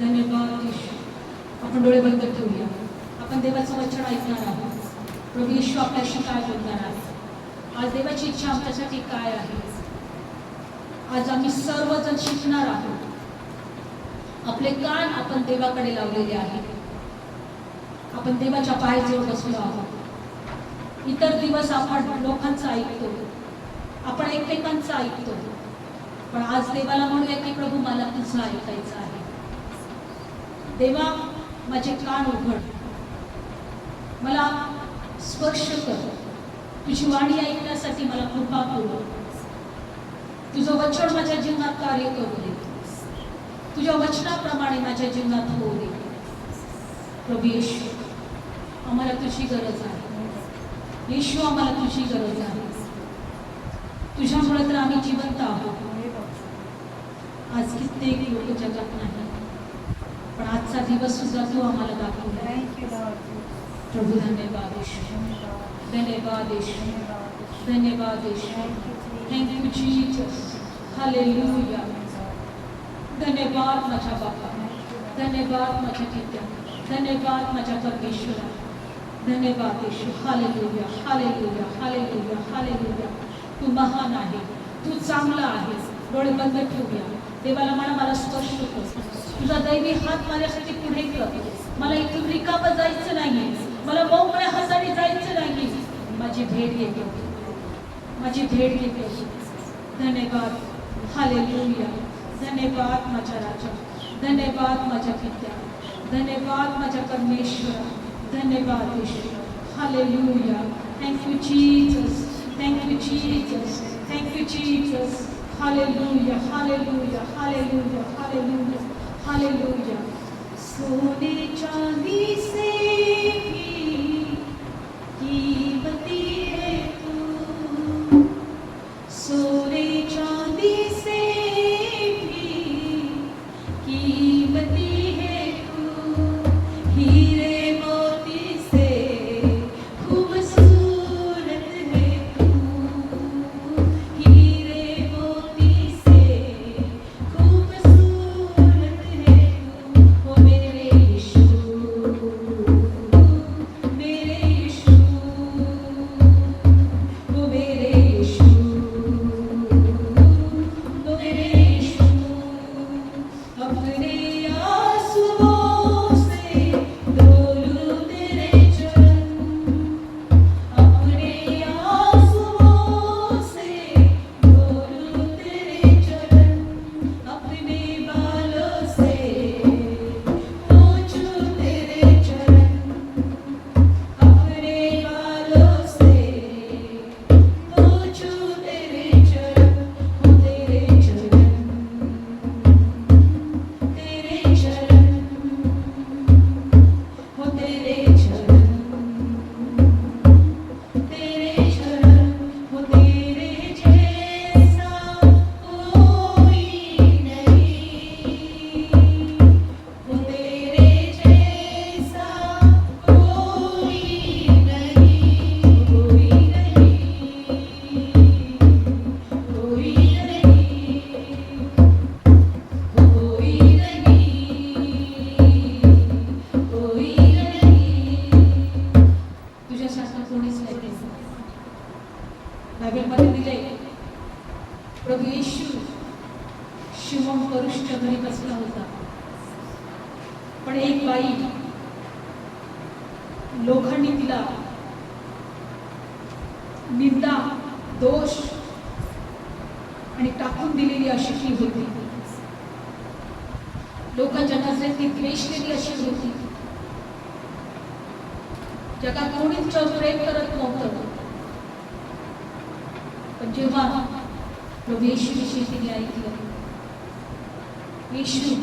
धन्यवाद येशू. आपण डोळे बंद ठेवूया. आपण देवाचं वचन ऐकणार आहोत. प्रभू येशू आपल्याशी काय बोलणार आहे. आज देवाची इच्छा आमच्यासाठी काय आहे. आज आम्ही सर्वजण शिकणार आहोत. आपले कान आपण देवाकडे लावलेले आहेत. आपण देवाच्या पायाजवळ बसलो आहोत. इतर दिवस आपण लोकांचं ऐकतो, आपण एकमेकांचं ऐकतो, पण आज देवाला म्हणूया की प्रभू मला तुझं ऐकायचं आहे. देवा माझे कान उघड, मला स्पर्श कर, तुझी वाणी ऐकण्यासाठी मला कृपा पुरव. तुझं वचन माझ्या जीवनात कार्य करू दे. तुझ्या वचनाप्रमाणे माझ्या जीवनात होऊ दे. प्रभू येशू आम्हाला तुझी गरज आहे. येशू आम्हाला तुझी गरज आहे. तुझ्यामुळे तर आम्ही जिवंत आहोत. आज कित्येक लोक जगात नाही, पण आजचा दिवस सुद्धा तू आम्हाला दाखवला. प्रभू धन्यवाद येशू, धन्यवाद येशू, धन्यवाद येशू. Thank you Jesus. हालेलुया. धन्यवाद माझ्या बाबा, धन्यवाद माझ्या पित्या, धन्यवाद माझ्या परमेश्वरा. धन्यवाद Yeshu. Hallelujah, hallelujah, hallelujah, hallelujah. तू महान आहे, तू चांगला आहेस. डोळे बंद ठेवूया. देवाला मला स्पर्श कर. तुझा दैवी हात माझ्यासाठी पुढे कर. मला इथून रिकामं जायचं नाही, मला मोकळ्या हाताने जायचं नाही. माझी भेट घेतो, माझी भेट घेतो. धन्यवाद. हालेलुया. धन्यवाद माझ्या राजा, धन्यवाद माझ्या पित्या, धन्यवाद माझ्या परमेश्वरा. धन्यवाद Yeshu. Hallelujah. Thank you Jesus, thank you Jesus, thank you Jesus. Hallelujah, hallelujah, hallelujah, hallelujah, hallelujah. सोने चांदी से भी कीमती है तू. सोने चांदी से भी कीमती है तू. हीरे मोती से खूबसूरत है तू. हीरे मोती से खूबसूरत है तू. ओ मेरे यीशु, मेरे यीशु, ओ मेरे यीशु, ओ मेरे यीशु. अपने आंसुओं से धो लूं तेरे चरण. अपने आंसुओं से धो लूं तेरे चरण. अपने बालों से पोंछूं तेरे चरण. अपने बालों से पोंछूं तेरे चरण. हो तेरे चरण, तेरे चरण, हो तेरे चरण, तेरे चरण. हो तेरे जैसा कोई नहीं. हो तेरे जैसा कोई नहीं. कोई नहीं, कोई नहीं, कोई नहीं, कोई नहीं. तुझ्यासारखं कोणीच नाही. बायबलमध्ये दिले प्रभू येशू शिमोन परुषच्या घरी बसला होता, पण एक बाई लोकांनी तिला निंदा, दोष आणि टाकून दिलेली अशी ती होती. लोकांच्या नजरेत ती द्वेषलेली अशी होती. जगात कोणीच तिच्यावर प्रेम करत नव्हतं. पण जेव्हा प्रभू येशूविषयी तिने ऐकलं, येशू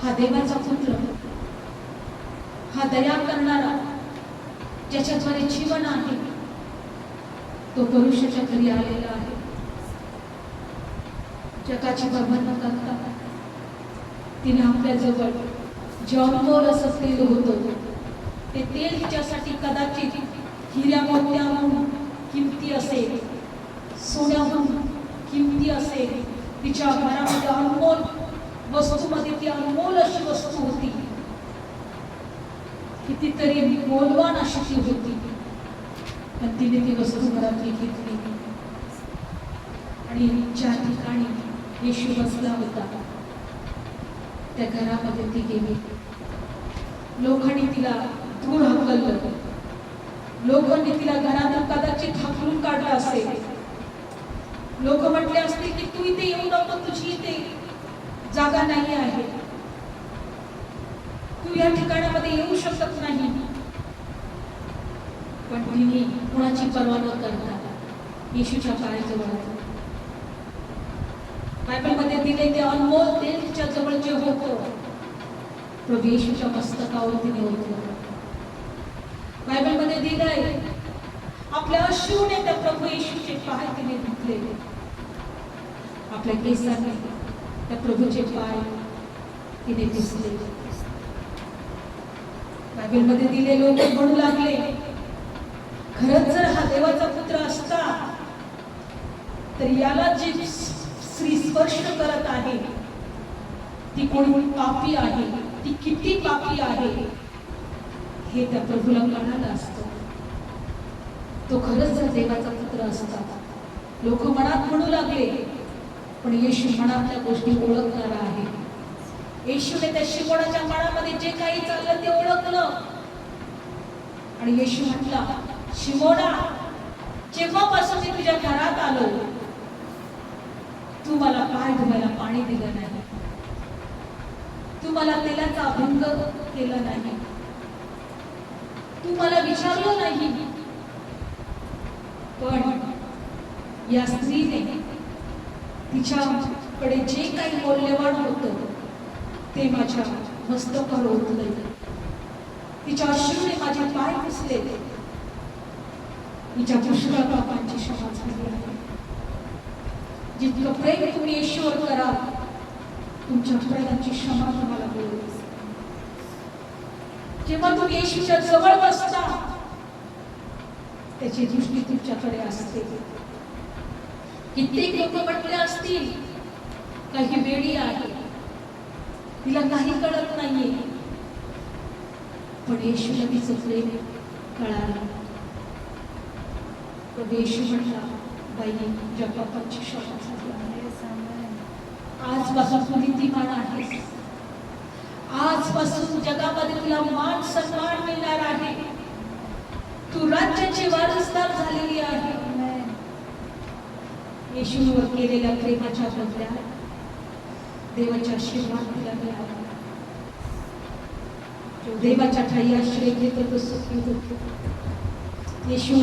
हा देवाचा पुत्र, हा दया करणारा, ज्याच्याद्वारे जीवन आहे, तो परुषाच्या घरी आलेला आहे. जगाची पर्वा न करता तिने आपल्याजवळ जे अनमोल असं तेल होतं, ते तेल तिच्यासाठी कदाचित हिऱ्या मोत्याहून किमती असेल, सोन्याहून किमती असेल. तिच्या घरामध्ये अनमोल वस्तूमध्ये ती अनमोल अशी वस्तू होती, कितीतरी मौल्यवान अशी ती होती, पण तिने ती वस्तू घरातली घेतली आणि ज्या ठिकाणी येशू बसला होता त्या घरामध्ये ती गेली. लोकांनी तिला दूर हकललं, लोकांनी तिला घरातून कदाचित हाकलून काढलं असेल. लोक म्हटले असतील की तू इथे येऊ नको, तुझी इथे जागा नाही आहे, तू या ठिकाणामध्ये येऊ शकत नाही. पण तिने कुणाची पर्वा न करता येशूच्या पायाजवळ बायबलमध्ये दिले ते अनमोल तेल तिच्या जवळ जे होतं प्रभू येशूच्या मस्तकावर तिने होतं. बायबलमध्ये दिलंय आपल्या अश्रूने त्या प्रभू येशूचे पाय तिने धुतले, आपल्या केसाने त्या प्रभूचे पाय तिने दिसले. बायबलमध्ये दिले लोक म्हणू लागले, खरंच जर हा देवाचा पुत्र असता तर याला जी स्त्री स्पर्श करत आहे ती कोणी पापी आहे, ती किती पापी आहे हे त्या प्रभूला कळालं असतं. तो खरंच जर देवाचा पुत्र असता. लोक मनात म्हणू लागले, पण येशू मनातल्या गोष्टी ओळखणारा आहे. येशूने त्या शिमोनाच्या मनामध्ये जे काही चाललं ते ओळखलं आणि येशू म्हटला, शिमोना, जेव्हापासून मी तुझ्या घरात आलो तू मला पाय धुवायला पाणी दिलं नाही, तू मला तेलाचा अभंग केला नाही, तू मला विचारलं नाही. पण या स्त्रीने तिच्याकडे जे काही मौल्यवान होतं ते माझ्या मस्तकावर ओतले, तिच्या अश्रूने माझे पाय पुसले, तिच्या पुष्कळ पापांची क्षमा झाली आहे. जितकं प्रेम तुम्ही येशूवर करा तुमच्या प्रेमाची क्षमा तुम्हाला मिळेल. जेव्हा तुम्ही येशूच्या जवळ बसता त्याची दृष्टी तुमच्याकडे असते. कित्येक लोक म्हटले असतील काही वेडी आहे, तिला काही कळत नाहीये, पण येशूला तिचं प्रेम कळालं. पण येशू म्हटला, बाई, तुझ्या पापांची क्षमा झाली आहे. आजपासून तू नीतिमान आहेस, आजपासून जगामध्ये तुला मान सन्मान मिळणार आहे, तू राज्याची वारसदार झालेली आहे. येशूवर केलेल्या प्रेमाच्या बदल्यात देवाचा आशीर्वाद तिला मिळाला. देवाच्या ठाई आश्रय घेतो तो सुखी होतो. येशू,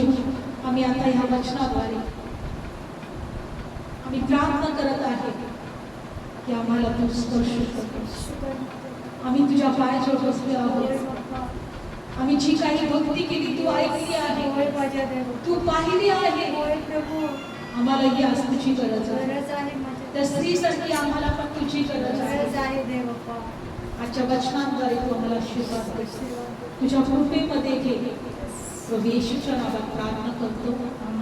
आम्ही आता ह्या वचनाद्वारे आम्ही प्रार्थना करत आहे की आम्हाला तू स्पर्श कर. आम्ही तुझ्या पायाजवळ बसलो आहोत. आम्ही जी काही भक्ती केली तू ऐकली आहे, तू पाहिली आहे. आम्हाला ही आज तुझी गरज आहे. त्या स्त्रीसाठी आम्हाला पण तुझी गरज आहे. आजच्या वचनांद्वारे तू आम्हाला आशीर्वाद कर. तुझ्या कृपेमध्ये घे. प्रभू येशूच्या नावात प्रार्थना करतो,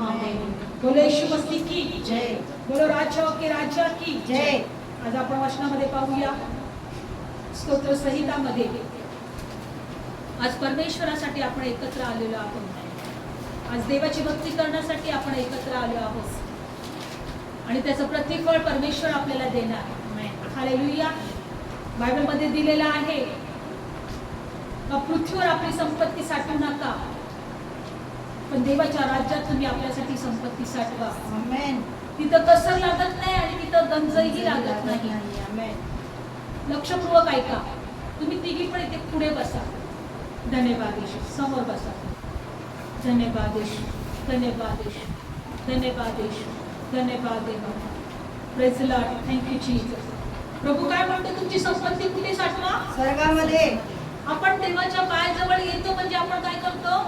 आमेन. बोलो येशू मसीह की जय. बोलो राजा के राजा की जय. आज आपण वचनामध्ये पाहूया स्तोत्र संहितामध्ये आज परमेश्वरासाठी आपण एकत्र आलेलो आहोत. आज देवाची भक्ती करण्यासाठी आपण एकत्र आलो आहोत आणि त्याचं प्रतिफळ परमेश्वर आपल्याला देणार. हालेलुया. बायबलमध्ये दिलेलं आहे का पृथ्वीवर आपली संपत्ती साठवू नका, पण देवाच्या राज्यात तुम्ही आपल्यासाठी संपत्ती साठवा. तिथं कसर लागत नाही आणि तिथं गंजही लागत नाही. लक्षपूर्वक ऐका. तुम्ही तिघी पण इथे पुढे बसा. धन्यवाद येशू. समोर बसा. धन्यवाद येशू. धन्यवाद येशू. धन्यवाद येशू. धन्यवाद देवा. Praise the lord. Thank you Jesus. प्रभू काय म्हणतो, तुमची संपत्ती कुठे साठवा? स्वर्गामध्ये. आपण देवाच्या पायाजवळ येतो म्हणजे आपण काय करतो?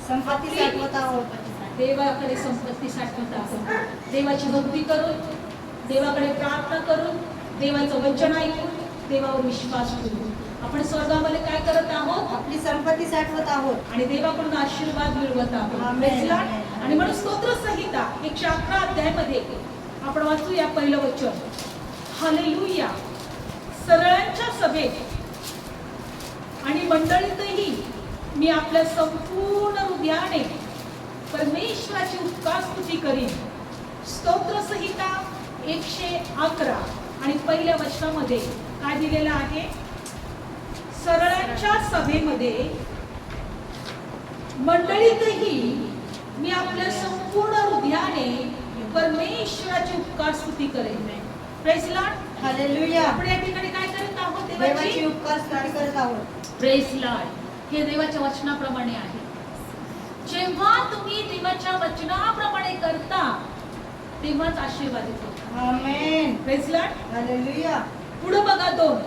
संपत्ती साठवत आहोत. देवाकडे संपत्ती साठवत आहोत. देवाची भक्ती करून, देवाकडे प्रार्थना करून, देवाचं वचन ऐकून, देवावर विश्वास ठेवून आपण स्वर्गामध्ये काय करत आहोत? आपली संपत्ती साठवत आहोत आणि देवाकडून आशीर्वाद मिळवत आहोत. आणि म्हणून स्तोत्र संहिता 111 अध्यायामध्ये आपण वाचूया पहिलं वचन. हालेलुया. सरळांच्या सभेत आणि मंडळीतही मी आपल्या संपूर्ण हृदयाने परमेश्वराची उपकार स्तुती करीन. स्तोत्र संहिता 111 आणि पहिल्या वचनामध्ये काय दिलेलं आहे? सरळांच्या सभेमध्ये मंडळीतही मी आपल्या संपूर्ण हृदयाने परमेश्वराची उपकार स्तुती करेन. Praise lord. हालेलुया. आपण या ठिकाणी काय करत आहोत? देवाची उपकार स्तुती करत आहोत. Praise Lord. हे देवाच्या वचनाप्रमाणे आहे. जेव्हा तुम्ही देवाच्या वचनाप्रमाणे करता तेव्हाच आशीर्वादित होता. आमेन. Praise lord. हालेलुया. पुढे बघा 2.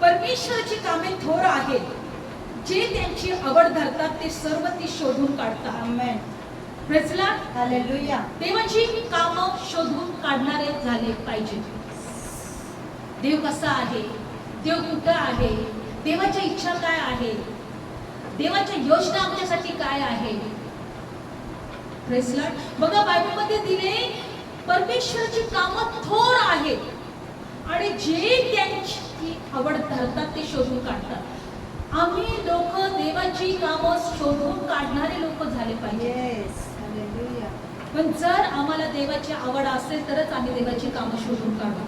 परमेश्वराची कामे थोर आहेत. जे त्यांची आवड धरतात ते सर्व ती शोधून काढतात. आमेन. Praise lord. हालेलुया. देवाची कामं शोधून काढणारे झाले पाहिजे. देव कसा आहे? देव कुठं आहे? देवाच्या इच्छा काय आहे? देवाच्या योजना आमच्यासाठी काय आहे? Praise Lord. बघा बायबलमध्ये दिले परमेश्वराची कामं थोर आहेत आणि जे त्यांची आवड धरतात ते शोधून काढतात. आम्ही लोक देवाची कामं शोधून काढणारे लोक झाले पाहिजे. येस. हालेलुया. पण जर आम्हाला देवाची आवड असेल तरच आम्ही देवाची कामं शोधून काढू.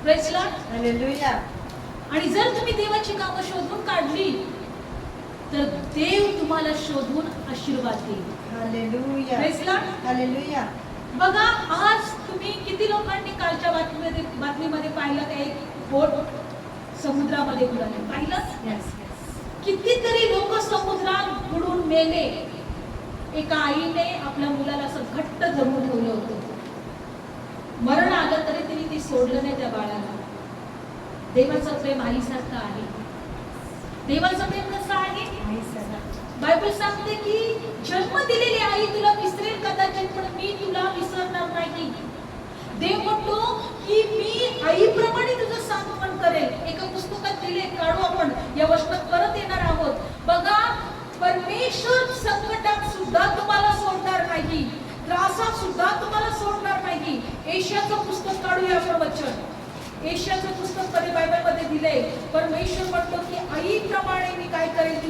Praise lord. हालेलुया. आणि जर तुम्ही देवाची कामं शोधून काढली तर देव तुम्हाला शोधून आशीर्वाद देईल. हालेलुया. Praise lord. हालेलुया. बघा आज तुम्ही किती लोकांनी कालच्या बातमीमध्ये पाहिलं का? एक बोट समुद्रामध्ये बुडाली. पाहिलं? कितीतरी लोक समुद्रात बुडून मेले. एका आईने आपल्या मुलाला असं घट्ट धरून ठेवलं होतं. मरण आलं तरी तिने ती सोडलं नाही त्या बाळाला. देवाचं प्रेम आईसारखं आहे. देवाचं प्रेम कसं आहे? बायबल सांगते की जन्म दिलेली आई तुला विसरेल कदाचित पण मी तुला विसरणार नाही. देव म्हणतो की मी आईप्रमाणे तुझं सांत्वन करेल. एका पुस्तकात दिले, काढू आपण, या वचनात परत येणार आहोत. बघा, परमेश्वर संकटात सुद्धा तुम्हाला सोडणार नाही, त्रासात सुद्धा तुम्हाला सोडणार नाही. एशियाचं पुस्तक काढूया आपण वचन. एशियाचं पुस्तक मध्ये बायबलमध्ये दिले, परमेश्वर म्हणतो की आईप्रमाणे मी काय करेल?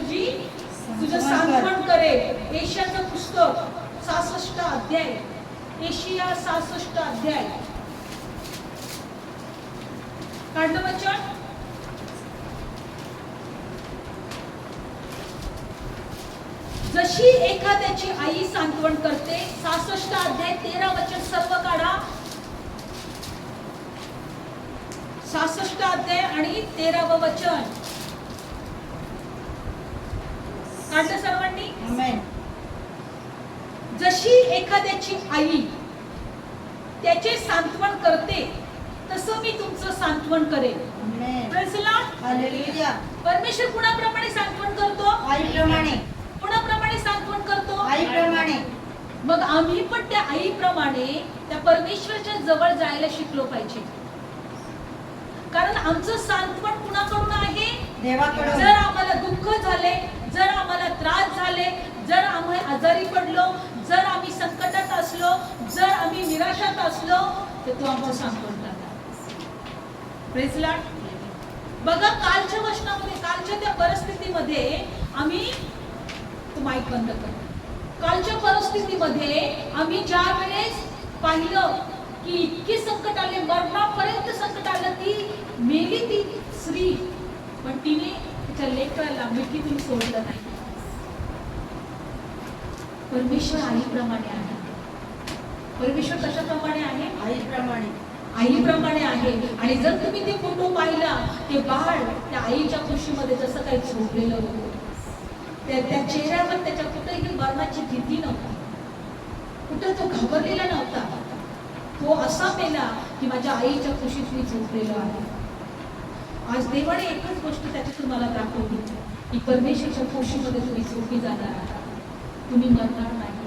तुझं सांत्वन करेल. एशियाचं पुस्तक 66 अध्याय. एशिया 66 अध्याय. काढलं वचन. जशी एखाद्याची आई सांत्वन करते. 66 अध्याय 13 वचन सर्व काढा. 66 अध्याय आणि 13व वचन काढलं सर्वांनी? आमेन. जशी एखाद्याची आई त्याचे सांत्वन करते तसं मी तुमचं सांत्वन करेन. आमेन. Praise lord. हालेलुया. परमेश्वर कुणाप्रमाणे सांत्वन करतो? आईप्रमाणे. कुणाप्रमाणे सांत्वन करतो? आईप्रमाणे. मग आम्ही पण त्या आईप्रमाणे त्या परमेश्वराच्या जवळ जायला शिकलो पाहिजे. कारण आमचं सांत्वन कुणाकडून आहे? देवाकडून. जर आम्हाला दुःख झाले, जर आम्हाला त्रास झाले, जर आम्ही आजारी पडलो, जर आम्ही संकटात असलो, जर आम्ही निराशात असलो, तर तो आमचं सांत्वन करणार. Praise Lord. बघा कालच्या वचनामध्ये, कालच्या त्या परिस्थितीमध्ये आम्ही, तो माईक बंद कर. कालच्या परिस्थितीमध्ये आम्ही ज्या वेळेस पाहिलं की इतके संकट आले, मरणापर्यंत संकट आलं, ती मेली ती स्त्री, पण तिने तिच्या लेकराला मिठीतून सोडलं नाही. परमेश्वर आईप्रमाणे आहे. परमेश्वर कशाप्रमाणे आहे? आईप्रमाणे. आईप्रमाणे आहे. आणि जर तुम्ही ते फोटो पाहिला, ते बाळ त्या आईच्या कुशीमध्ये जसं काही झोपलेलं होतं, त्या चेहऱ्यावर त्याच्या कुठेही मरणाची भीती नव्हती, कुठे तो घाबरलेला नव्हता. तो असा मेला की माझ्या आईच्या कुशीत मी झोपलेलो आहे. आज देवाने एकच गोष्ट त्याच्यातून मला दाखवली की परमेश्वरच्या कुशीमध्ये तुम्ही झोपी जाणार आहात. तुम्ही मरणार नाही.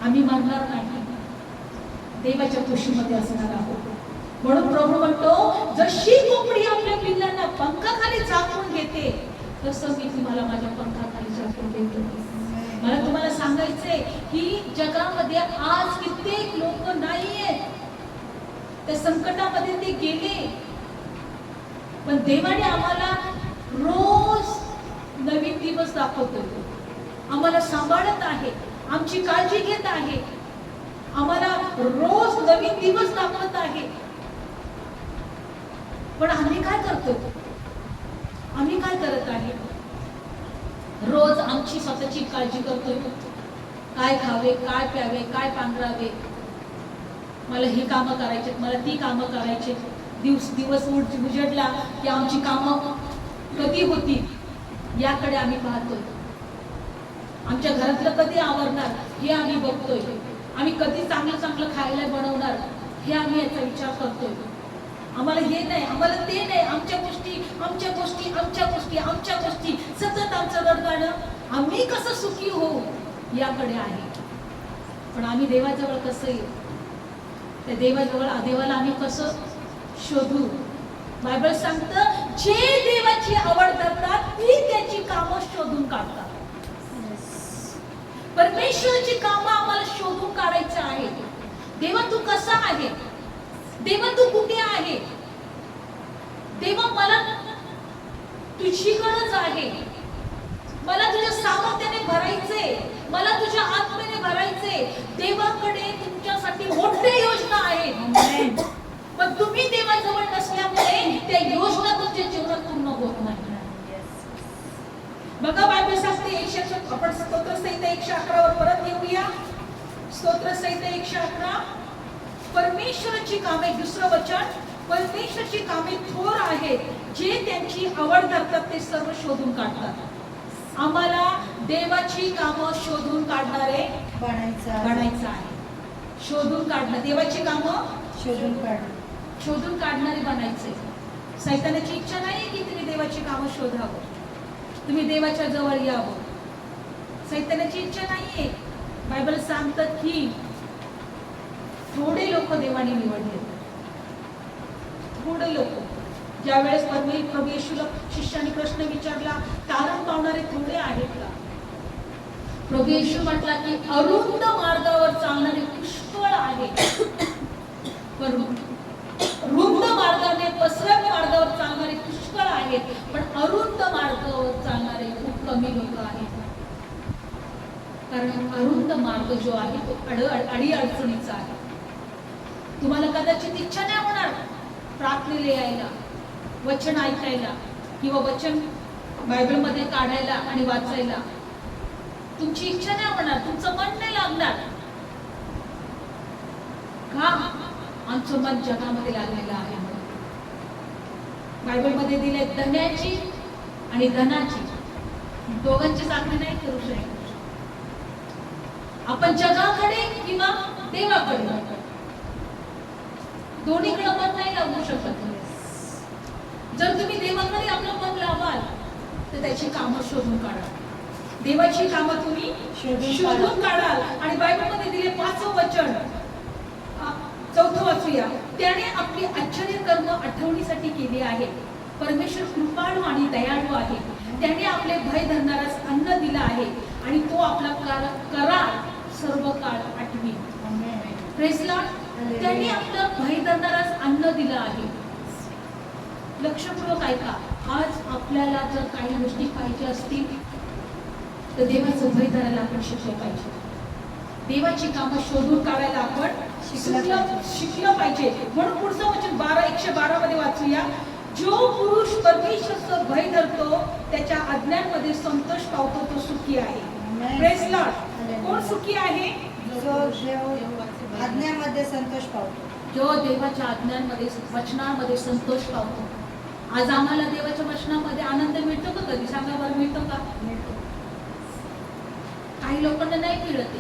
आम्ही मरणार नाही. देवाच्या कुशीमध्ये असणार आहोत. म्हणून प्रभू म्हणतो, जशी कोंबडी आपल्या पिल्लांना पंखाखाली झाकून घेते तसं मी तुम्हाला माझ्या पंखाखाली झाकून देतो. मला तुम्हाला सांगायचंय की जगामध्ये आज कित्येक लोक नाहीयेत. त्या संकटामध्ये ते गेले पण देवाने आम्हाला रोज नवीन दिवस दाखवतोय, आम्हाला सांभाळत आहे, आमची काळजी घेत आहे, आम्हाला रोज नवीन दिवस दाखवत आहे. पण आम्ही काय करतो? आम्ही काय करत आहे? रोज आमची स्वतःची काळजी करतोय. काय खावे, काय प्यावे, काय पांघरावे, मला ही कामं करायची, मला ती कामं करायची. दिवस उजेडला की आमची कामं कधी होती याकडे आम्ही पाहतोय. आमच्या घरातलं कधी आवरणार हे आम्ही बघतोय. आम्ही कधी चांगलं चांगलं खायला बनवणार हे आम्ही याचा विचार करतोय. आम्हाला हे नाही, आम्हाला ते नाही, आमच्या गोष्टी आमच्या गोष्टी आमच्या गोष्टी आमच्या गोष्टी सतत आमचं रडगाणं, आम्ही कसं सुखी होऊ याकडे आहे. पण आम्ही देवाजवळ कसं येऊ? त्या देवाला आम्ही कसं शोधू? बायबल सांगतं, जे देवाची आवड करतात ती त्याची कामं शोधून काढतात. परमेश्वराची कामं आम्हाला शोधून काढायचं आहे. देवा तू कसा आहे? देवा तू कुठे आहे? देवा मला तुझी गरज आहे. मला तुझ्या सामर्थ्याने भरायचे, मला तुझ्या आत्म्याने भरायचे. देवाकडे तुमच्यासाठी मोठे योजना आहेत, पण तुम्ही देवाजवळ नसल्यामुळे त्या योजना तुमच्या जीवनात पूर्ण होत नाही. बघा बायबल सांगते, आपण स्तोत्रसंहिता 111 वर परत येऊया. स्तोत्रसंहिता 111. परमेश्वराची कामे, दुसरं वचन, परमेश्वराची कामे थोर आहेत, जे त्यांची आवड करतात ते सर्व शोधून काढतात. आम्हाला देवाची कामं शोधून काढणारे बनायचं आहे. शोधून काढणं, देवाची कामं शोधून काढणारे बनायचे. सैतानाची इच्छा नाही की तुम्ही देवाची कामं शोधावं, तुम्ही देवाच्या जवळ यावं. सैतानाची इच्छा नाहीये. बायबल सांगतात की थोडे लोक देवाने निवडले. थोडे लोक. ज्यावेळेस प्रभू येशूला शिष्याने प्रश्न विचारला, तारण पावणारे थोडे आहेत का? प्रभू येशू म्हटला की अरुंद मार्गावर चालणारे पुष्कळ आहेत, पण रुंद मार्गाने, पसरट मार्गावर चालणारे पुष्कळ आहेत, पण अरुंद मार्गावर चालणारे खूप कमी लोक आहेत. कारण अरुंद मार्ग जो आहे तो अडी अडचणीचा आहे. तुम्हाला कदाचित इच्छा नाही होणार प्रार्थनेला यायला, वचन ऐकायला किंवा वचन बायबलमध्ये काढायला आणि वाचायला. तुमची इच्छा नाही होणार, तुमचं मन नाही लागणार. का? आमचं मन जगामध्ये लागलेलं आहे. बायबलमध्ये दिले धन्याची आणि धनाची, दोघांची चाकरी नाही करू शकत. आपण जगाकडे किंवा देवाकडे दोन्हीकडे मन नाही लागू शकत. जर तुम्ही देवाकडे आपलं मन लावाल तर त्याची कामं शोधून काढा. देवाची कामं तुम्ही शोधून काढाल. आणि बायबलमध्ये दिले 5वं वचन, 4थं वाचूया. त्याने आपली आश्चर्य कर्म आठवणीसाठी केली आहे. परमेश्वर कृपाळू आणि दयाळू आहे. त्याने आपले भय धरणाऱ्यास अन्न दिलं आहे आणि तो आपला करार सर्व काळ आठवी. Praise Lord. त्यांनी आपलं भय धरणाऱ्यास अन्न दिलं आहे. लक्षपूर्वक ऐका. आज आपल्याला जर काही गोष्टी पाहिजे असतील तर देवाचं भय धरायला आपण शिकलं पाहिजे. देवाची कामं शोधून काढायला आपण शिकलं पाहिजे. म्हणून पुढचं वचन 112 मध्ये वाचूया. जो पुरुष परमेश्वराचं भय धरतो त्याच्या आज्ञांमध्ये संतोष पावतो तो सुखी आहे. Praise Lord. कोण सुखी आहे? आज्ञांमध्ये संतोष पावतो. जो देवाच्या आज्ञांमध्ये, वचनांमध्ये संतोष पावतो. आज आम्हाला देवाच्या वचनामध्ये आनंद मिळतो का? कधी सांगा बरं, मिळतो का? काही लोकांना नाही मिळत.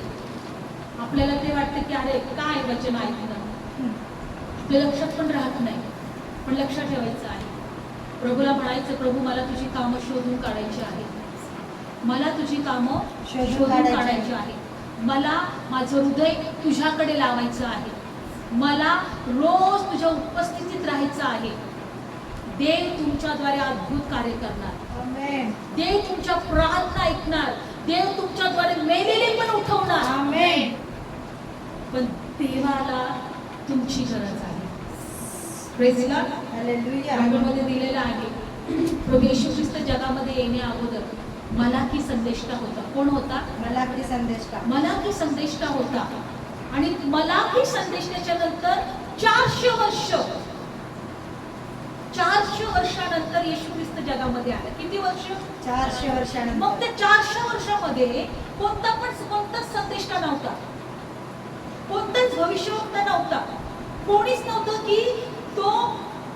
आपल्याला ते वाटतं की अरे काय वचन ऐकलं, आपल्या लक्षात पण राहत नाही. पण लक्षात ठेवायचं आहे, प्रभूला म्हणायचं, प्रभू मला तुझी कामं शोधून काढायची आहे, मला तुझी कामं शोधून काढायची आहे, मला माझं हृदय तुझ्याकडे लावायचं आहे, मला रोज तुझ्या उपस्थितीत राहायचं आहे. देव तुमच्याद्वारे अद्भुत कार्य करणार. देव तुमच्या प्रार्थना ऐकणार. देव तुमच्याद्वारे मेलेले पण उठवणार. पण देवाला तुमची गरज आहे. Praise lord. हालेलुया. बायबलमध्ये दिलेलं आहे प्रभू येशू ख्रिस्त जगामध्ये येण्या अगोदर मलाकी संदेष्टा होता. कोण होता? मलाकी संदेश का. मलाकी संदेष्टा होता. आणि मलाकी संदेष्टाच्या नंतर 400 वर्षानंतर येशू ख्रिस्त जगामध्ये आला. किती वर्ष? 400 वर्षानंतर. मग त्या 400 वर्षामध्ये कोणताच संदेष्टा नव्हता, कोणताच भविष्यवक्ता नव्हता, कोणीच नव्हतं की तो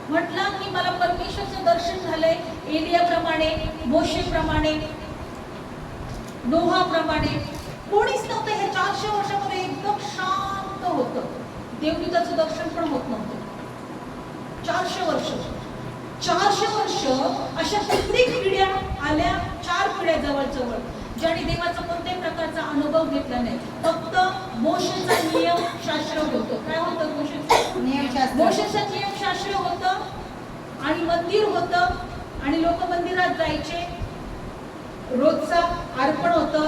म्हटला की मला परमेश्वरचं दर्शन झालंय एलियाप्रमाणे, मोशेप्रमाणे, नोहाप्रमाणे. कोणीच नव्हतं. हे 400 वर्षामध्ये एकदम शांत होतं. देवदूताचं दर्शन पण होत नव्हतं. 400 वर्ष अशा कित्येक पिढ्या आल्या, 4 पिढ्या जवळ ज्याने देवाचा कोणत्याही प्रकारचा अनुभव घेतला नाही. फक्त मोशेचा नियमशास्त्र होतं. काय होतं मोशेचं? नियमशास्त्र. मोशेचं नियमशास्त्र होतं आणि मंदिर होतं आणि लोक मंदिरात जायचे. रोजचा अर्पण होतं.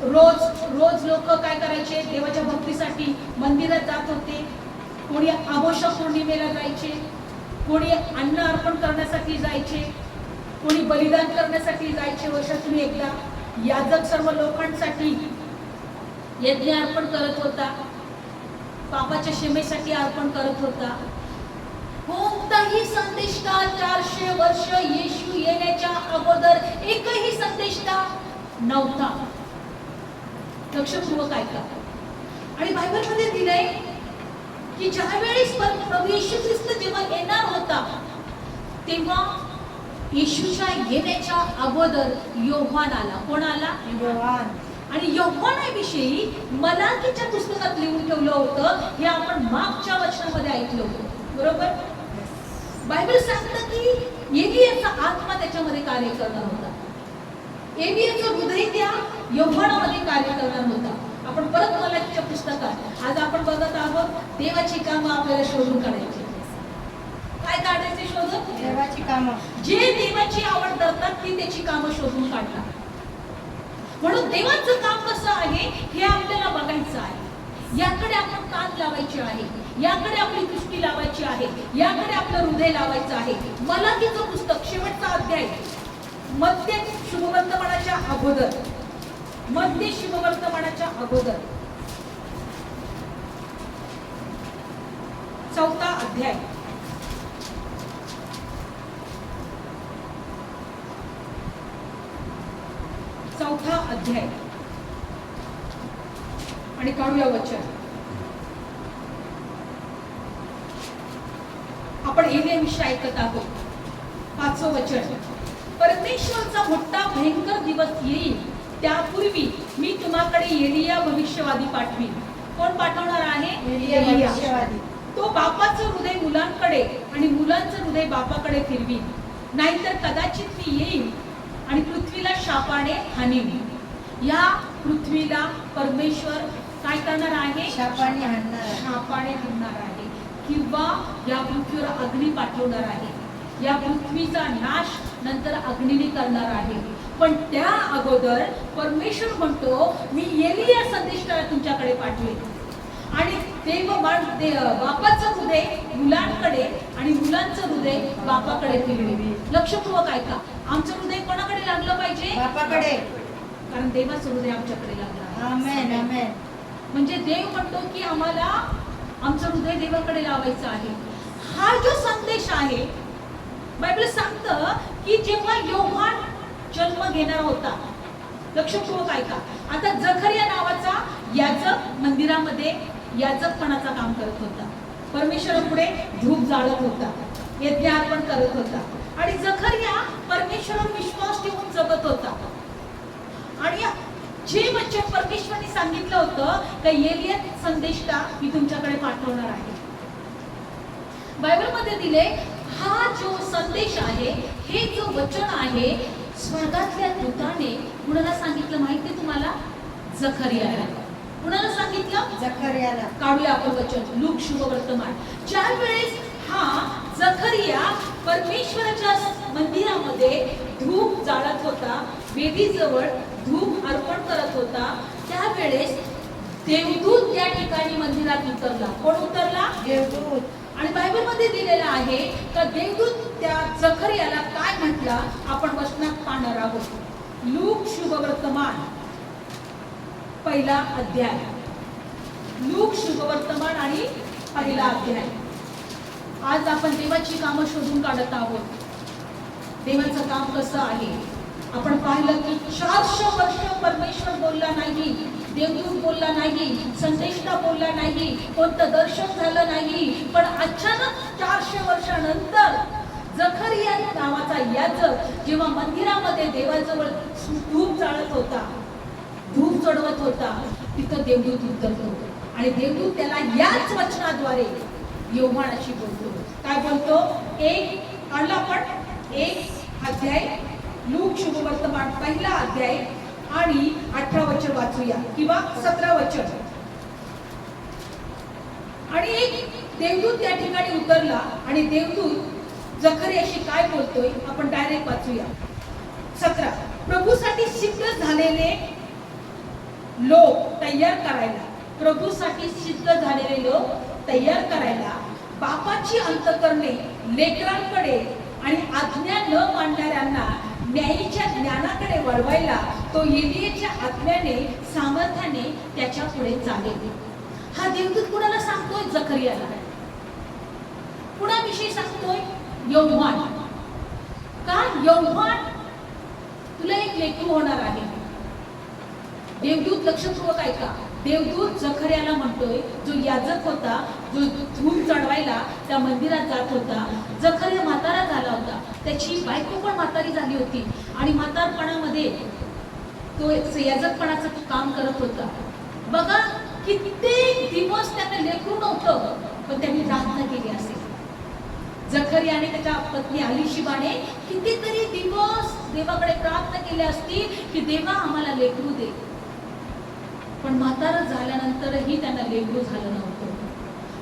रोज लोक काय करायचे? देवाच्या भक्तीसाठी मंदिरात जात होते. कोणी आमोशा पौर्णिमेला जायचे, कोणी अन्न अर्पण करण्यासाठी जायचे, कोणी बलिदान करण्यासाठी जायचे वर्षातून एकदा. याजक सर्व लोकांसाठी यज्ञ अर्पण करत होता, पापाच्या क्षमेसाठी अर्पण करत होता. कोणताही संदेष्टा 400 वर्ष येशू येण्याच्या अगोदर एकही संदेष्टा नव्हता. लक्षपूर्वक ऐका. आणि बायबलमध्ये दिलंय की ज्यावेळेस प्रभू येशू ख्रिस्त जेव्हा येणार होता तेव्हा येशूच्या येण्याच्या अगोदर योहान आला. कोण आला? योहान. आणि योहानाविषयी मलाकीच्या पुस्तकात लिहून ठेवलं होतं. हे आपण मागच्या वचनामध्ये ऐकलं होतं, बरोबर? बायबल सांगतं की एलियाचा आत्मा त्याच्यामध्ये कार्य करणार होता. एलियाचं हृदय त्या योहानामध्ये कार्य करणार होता. आपण परत मलाकीच्या पुस्तकात आज आपण बघत आहोत देवाची कामं आपल्याला शोधून काढायची. काय काढायचे शोधून? देवाची कामं. जे देवाची आवड करतात ती त्याची कामं शोधून काढतात. म्हणून देवाचं काम कसं आहे हे आपल्याला बघायचं आहे. याकडे आपण कान लावायचे आहे, याकडे आपली दृष्टी लावायची आहे, याकडे आपलं हृदय लावायचं आहे. मलाकीचं पुस्तक शेवटचा अध्याय, मध्य शुभवर्तमानाच्या अगोदर, मध्य शुभवर्तमानाच्या अगोदर 4था अध्याय. चौथा अध्याय आणि काढूया वचन. आपण एलियाविषयी ऐकत आहोत. 5वं वचन. परमेश्वरचा मोठा भयंकर दिवस येईल त्यापूर्वी मी तुम्हाकडे एलिया भविष्यवादी पाठवीन. कोण पाठवणार आहे? एलिया भविष्यवादी. तो बापाचं हृदय मुलांकडे आणि मुलांचं हृदय बापाकडे फिरवीन. नाहीतर कदाचित मी येईन आणि पृथ्वीला शापाने हाणीन. या पृथ्वीला परमेश्वर काय करणार आहे? शापाने हाणणार आहे. शापाने हाणणार आहे किंवा या पृथ्वीवर अग्नी पाठवणार आहे. या पृथ्वीचा नाश नंतर अग्नीने करणार आहे. पण त्या अगोदर परमेश्वर म्हणतो मी एलिया संदेशाला तुमच्याकडे पाठवेन आणि बापाचं हृदय मुलांकडे आणि मुलांचं हृदय बापाकडे फिरवे. लक्षपूर्वक ऐका. आमचं हृदय कोणाकडे लागलं पाहिजे? बापाकडे. कारण देवाचं हृदय आमच्याकडे लागलं. आमेन आमेन. म्हणजे देव म्हणतो की आम्हाला आमचं हृदय देवाकडे लावायचं आहे. हा जो संदेश आहे बायबल सांगतं की जेव्हा योहान जन्म घेणार होता, लक्षपूर्वक ऐका. आता जखरिया नावाचा याजक मंदिरामध्ये याजकपणाचं काम करत होता. परमेश्वरापुढे धूप जाळत होता, यज्ञ अर्पण करत होता आणि जखरिया परमेश्वरावर विश्वास ठेवून जगत होता. आणि जे वचन परमेश्वराने सांगितलं होतं की एलिया संदेशता मी तुमच्याकडे पाठवणार आहे. बायबलमध्ये दिले हा जो संदेश आहे, हे जो वचन आहे, स्वर्गातल्या दूताने कुणाला सांगितलं माहिती तुम्हाला? जखरियाला. कुणाला सांगितलं? जखरियाला. काढूया आपण वचन लूक शुभवर्तमान. ज्या वेळेस हा जखरिया परमेश्वराच्या मंदिरामध्ये धूप जाळत होता, वेदीजवळ धूप अर्पण करत होता, त्यावेळेस देवदूत त्या ठिकाणी मंदिरात उतरला. कोण उतरला? देवदूत. आणि बायबलमध्ये दिलेलं आहे का देवदूत त्या जखरियाला काय म्हटला आपण वचनात पाहणार आहोत. लूक शुभवर्तमान पहिला अध्याय. लूक शुभवर्तमान आणि पहिला अध्याय. आज आपण देवाची कामं शोधून काढत आहोत. देवाचं काम कसं आहे आपण पाहिलं की 400 वर्ष परमेश्वर बोलला नाही, देवदूत बोलला नाही, संदेष्टा बोलला नाही, कोणतं दर्शन झालं नाही. पण अचानक 400 वर्षानंतर जखरिया नावाचा याजक जेव्हा मंदिरामध्ये देवाजवळ धूप जाळत होता, धूप चढवत होता, तिथं देवदूत उतरतो आणि देवदूत त्याला याच वचनाद्वारे योहानाशी बोलतो. काय बोलतो? एक आणला आपण एक अध्याय लूक शुभवर्तमान पहिला अध्याय आणि 18 वचन वाचूया किंवा 17 वचन. आणि एक देवदूत त्या ठिकाणी उतरला आणि देवदूत जखरियाशी काय बोलतोय आपण डायरेक्ट वाचूया. 17 प्रभूसाठी सिद्ध झालेले लोक तयार करायला, प्रभूसाठी सिद्ध झालेले लोक तयार करायला, बापाची अंतकरणे लेकरांकडे आणि आज्ञा न मानणाऱ्यांना न्यायाच्या ज्ञानाकडे वळवायला तो एलियाच्या आत्म्याने सामर्थ्याने त्याच्या पुढे चालेल. हा देवदूत कुणाला सांगतोय? जखरियाला. कुणाविषयी सांगतोय? योहान. का? योहान तुला एक लेकरू होणार आहे. देवदूत लक्षपूर्वक ऐका. देवदूत जखरियाला म्हणतोय, जो याजक होता, जो धूप चढवायला त्या मंदिरात जात होता, जखरिया म्हातारा झाला होता, त्याची बायको पण म्हातारी झाली होती आणि म्हातारपणामध्ये तो याजकपणाचं काम करत होता. बघा कित्येक दिवस त्याने लेकरू नव्हतं, पण त्यांनी प्रार्थना केली असेल. जखरियाने त्याच्या पत्नी अलिशिबाने कितीतरी दिवस देवाकडे प्रार्थना केली असती की देवा आम्हाला लेकरू दे. पण म्हातारा झाल्यानंतरही त्यांना लेकरू झालं नव्हतं.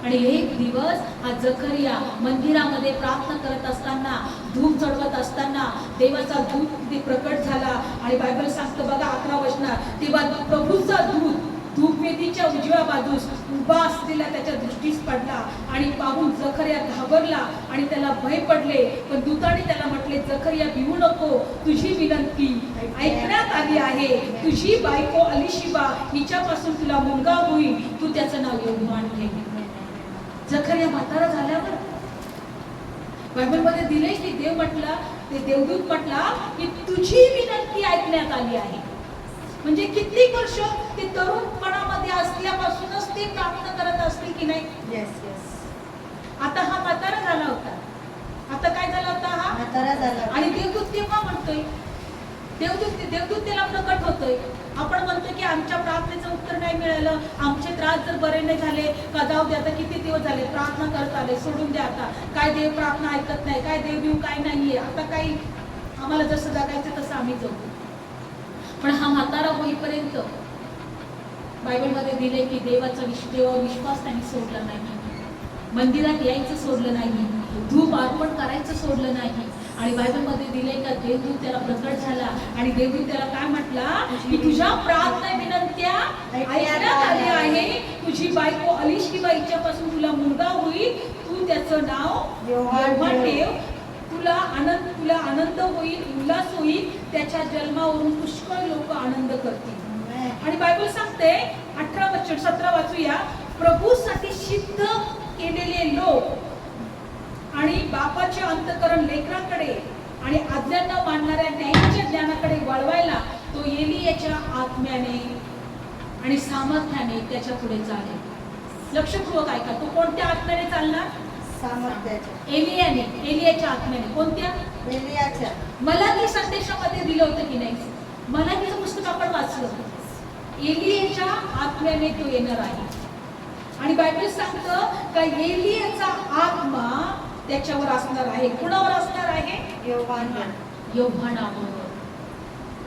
आणि एक दिवस हा जखरिया मंदिरामध्ये प्रार्थना करत असताना, धूप चढवत असताना देवाचा दूत तिथे प्रकट झाला. आणि बायबल सांगतं बघा 11 वचनात, तेव्हा प्रभूचा दूत धूपवेदीच्या उजव्या बाजूस उभा असलेला त्याच्या दृष्टीस पडला आणि पाहून जखरिया घाबरला आणि त्याला भय पडले. पण दूताने त्याला म्हटले, जखरिया भिवू नको, तुझी विनंती ऐकण्यात आली आहे. तुझी बायको अलिशिबा हिच्यापासून तुला मुलगा होईल, तू त्याचं नाव योहान ठेव. जखरिया म्हातारा झाल्यावर बायबलमध्ये दिले की देव म्हटला, ते देवदूत म्हटला की तुझी विनंती ऐकण्यात आली आहे. म्हणजे किती वर्ष ते तरुणपणामध्ये असल्यापासूनच ते प्रार्थना करत असतील की नाही? Yes yes. आता हा म्हातारा झाला होता. आता काय झाला होता? हा म्हातारा झाला. आणि देवदूत तेव्हा म्हणतोय, देवदूत त्याला प्रकट होतोय. आपण म्हणतो की आमच्या प्रार्थनेचं उत्तर नाही मिळालं, आमचे त्रास जर बरे नाही झाले का, जाऊ दे आता किती दिवस झाले प्रार्थना करत आले, सोडून द्या आता. काय देव प्रार्थना ऐकत नाही, काय देव देऊ काय नाहीये, आता काही आम्हाला जसं जगायचं तसं आम्ही जगू. पण हा म्हातारा होईपर्यंत बायबलमध्ये दिले की देवाचा विश्वास त्यांनी सोडला नाही, मंदिरात यायचं सोडलं नाही, धूप अर्पण करायचं सोडलं नाही. आणि बायबलमध्ये दिले का देवदूत त्याला प्रकट झाला आणि देवदूत त्याला काय म्हटला की तुझ्या प्रार्थना विनंत्या ऐकण्यात आली आहे. तुझी बायको अलिशिबा हिच्यापासून तुला मुलगा होईल, तू त्याचं नाव योहान ठेव. तुला आनंद होईल, उल्हास होईल, त्याच्या जन्मावरून पुष्कळ लोक आनंद करतील. आणि बायबल सांगते 18 वचन 17 वाचूया. प्रभूसाठी सिद्ध केलेले लोक आणि बापाचे अंतकरण लेकरांकडे आणि आज्ञा न मानणाऱ्या न्यायाच्या ज्ञानाकडे वळवायला तो एलियाच्या आत्म्याने आणि सामर्थ्याने त्याच्या पुढे चालेल. लक्षपूर्वक ऐका. तो कोणत्या आत्म्याने चालणार? सामर्थ्याच्या. एलियाच्या आत्म्याने. कोणत्या? एलियाच्या. मलाकी संदेशामध्ये दिलं होतं की नाही? मलाकीचं पुस्तक आपण वाचलं. एलियाच्या आत्म्याने तो येणार आहे. आणि बायबल सांगतं का एलियाचा आत्मा त्याच्यावर असणार आहे. कुणावर असणार आहे? योहानावर.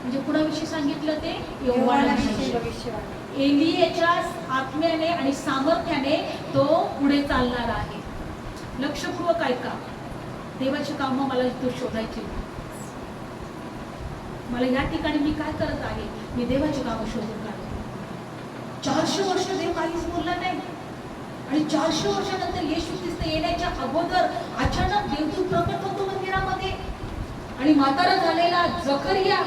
म्हणजे कुणाविषयी सांगितलं ते? योहानाविषयी. एलियाच्या आत्म्याने आणि सामर्थ्याने तो पुढे चालणार आहे. लक्षपूर्वक ऐका. देवाची कामं मला इथं शोधायची. मला या ठिकाणी मी काय करत आहे? मी देवाची कामं शोधून काढते. 400 वर्ष देव काहीच बोलला नाही. आणि 400 वर्षानंतर येशू ख्रिस्त येण्याच्या अगोदर अचानक देवदूत प्रकट होतो मंदिरामध्ये आणि म्हातारा झालेला जकरिया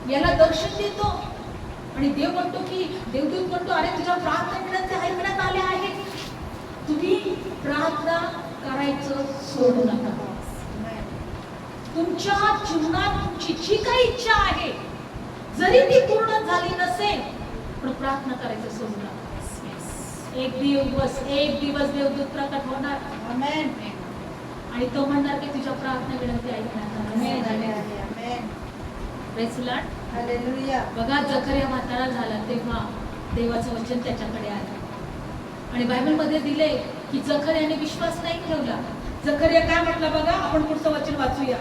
याला दर्शन देतो आणि देवदूत म्हणतो, अरे तुझ्या प्रार्थना विनंत्या ऐकण्यात आल्या आहेत, तुम्ही प्रार्थना करायचं सोडू नका. तुमच्या जीवनात तुमची जी काही इच्छा आहे जरी ती पूर्ण झाली नसेल पण प्रार्थना करायचं सोडू नका. एक दिवस देवदूत प्रकट होणार आमेन. आणि तो म्हणणार की तुझ्या प्रार्थना विनंती ऐकण्यात आल्या. आमेन. Praise lord. हालेलुया. बघा जकरिया म्हातारा झाला तेव्हा देवाचं वचन त्याच्याकडे आलं आणि बायबलमध्ये दिले की जकरियाने विश्वास नाही ठेवला. जकरिया काय म्हटलं बघा, आपण पुढचं वचन वाचूया.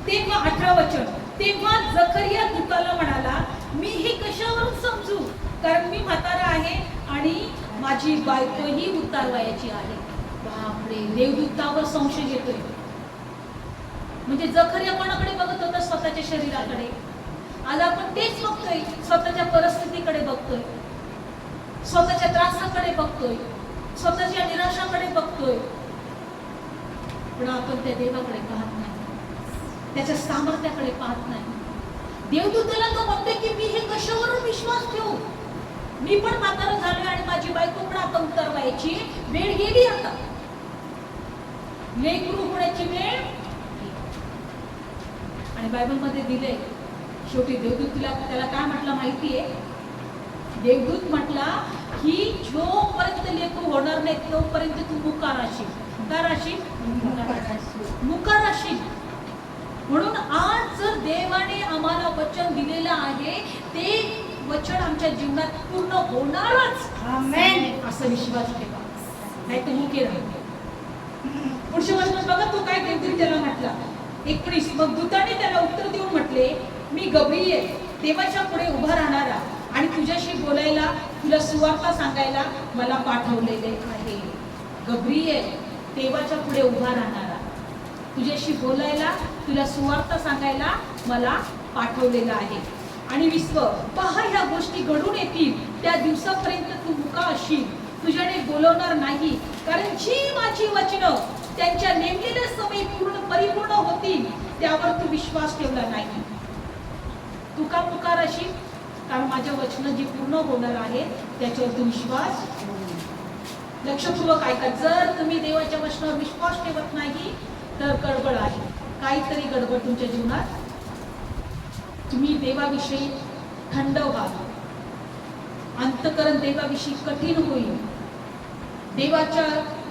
तेव्हा 18 वचन, तेव्हा जकरिया दूताला म्हणाला, मी हे कशावरून समजू, कारण मी म्हातारा आहे आणि माझी बायको ही उतारवायची आहे. बापरे, देवदूतावर संशय येतोय. म्हणजे जकरिया कोणाकडे बघत होता? स्वतःच्या शरीराकडे. आज आपण तेच बघतोय, स्वतःच्या परिस्थितीकडे बघतोय, स्वतःच्या त्रासाकडे बघतोय, स्वतःच्या निराशाकडे बघतोय, पण आपण त्या देवाकडे पाहत नाही, त्याच्या सामर्थ्याकडे पाहत नाही. देवदूताला तो म्हणतोय की मी हे कशावरून विश्वास ठेवू, मी पण म्हातारा झालोय आणि माझी बायको पण आता उतरवायची वेळ गेली, आता लेकरू होण्याची वेळ. आणि बायबलमध्ये दिले शेवटी देवदूत त्याला काय म्हटलं माहितीये? देवदूत म्हटला की जोपर्यंत लेकरू होणार नाही तोपर्यंत तू मुका राशील. मुका राशील. म्हणून आज जर देवाने आम्हाला वचन दिलेलं आहे ते वचन आमच्या जीवनात पूर्ण होणारच. आमेन. असं विश्वास ठेवा, नाही तर मुके राहा. पुढच्या वचनात बघा तो काय देवदूत त्याला म्हटला. 19, मग दूताने त्याला उत्तर देऊन म्हटले, मी गब्रिएल, देवाच्या पुढे उभा राहणारा आणि तुझ्याशी बोलायला, तुला सुवार्ता सांगायला मला पाठवलेले आहे. गब्रिएल, देवाच्या पुढे उभा राहणारा, तुझ्याशी बोलायला, तुला सुवार्ता सांगायला मला पाठवलेला आहे. आणि 20, पहा ह्या गोष्टी घडून येतील, त्या दिवसापर्यंत तू मुका असशील, तुझ्याने बोलवणार नाही, कारण जी माझी वचनं त्यांच्या नेमलेल्या समय परिपूर्ण होतील त्यावर तू विश्वास ठेवला नाही. तू का मुका राशील? कारण माझ्या वचनं जी पूर्ण होणार आहे त्याच्यावर तू विश्वास. लक्षपूर्वक ऐका, जर तुम्ही देवाच्या वचनावर विश्वास ठेवत नाही तर गडबड आहे, काहीतरी गडबड तुमच्या जीवनात. तुम्ही देवाविषयी थंड व्हाल, अंतःकरण देवाविषयी कठीण होईल, देवाच्या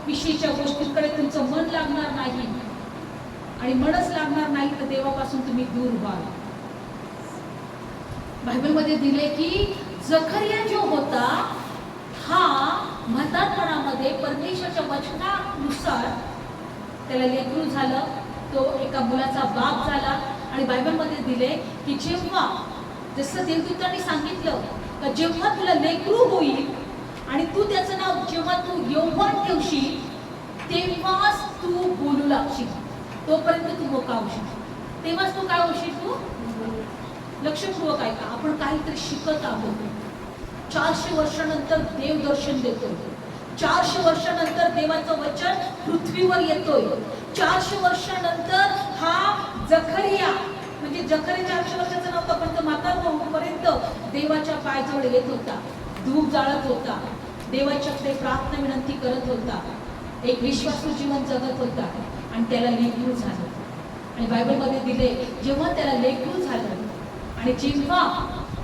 विषयीच्या गोष्टींकडे तुमचं मन लागणार नाही आणि मनच लागणार नाही तर देवापासून तुम्ही दूर व्हाल. बायबलमध्ये दिले की जकरिया जो होता हा म्हातारपणामध्ये परमेश्वराच्या वचनानुसार त्याला लेकरू झालं, तो एका मुलाचा बाप झाला. आणि बायबलमध्ये दिले की जेव्हा जसं देवदूतांनी सांगितलं की जेव्हा तुला लेकरू होईल आणि तू त्याचं नाव जेव्हा तू यौवन ठेवशील तेव्हाच तू बोलू लागशील, तोपर्यंत तू मोका होशील, तेव्हाच तू काय होशील? तू. लक्षपूर्वक ऐका, आपण काहीतरी शिकत आहोत. 400 वर्षानंतर देव दर्शन देतोय, 400 वर्षानंतर देवाचं वचन पृथ्वीवर येतोय. 400 वर्षानंतर हा जकरिया, म्हणजे जकरिया 400 वर्षाचा नव्हता पण तो म्हातारा होईपर्यंत देवाच्या पायाजवळ येत होता, धूप जाळत होता, देवाच्याकडे प्रार्थना विनंती करत होता, एक विश्वासू जीवन जगत होता आणि त्याला लेकरू झालं. आणि बायबलमध्ये दिले जेव्हा त्याला लेकरू झालं आणि जेव्हा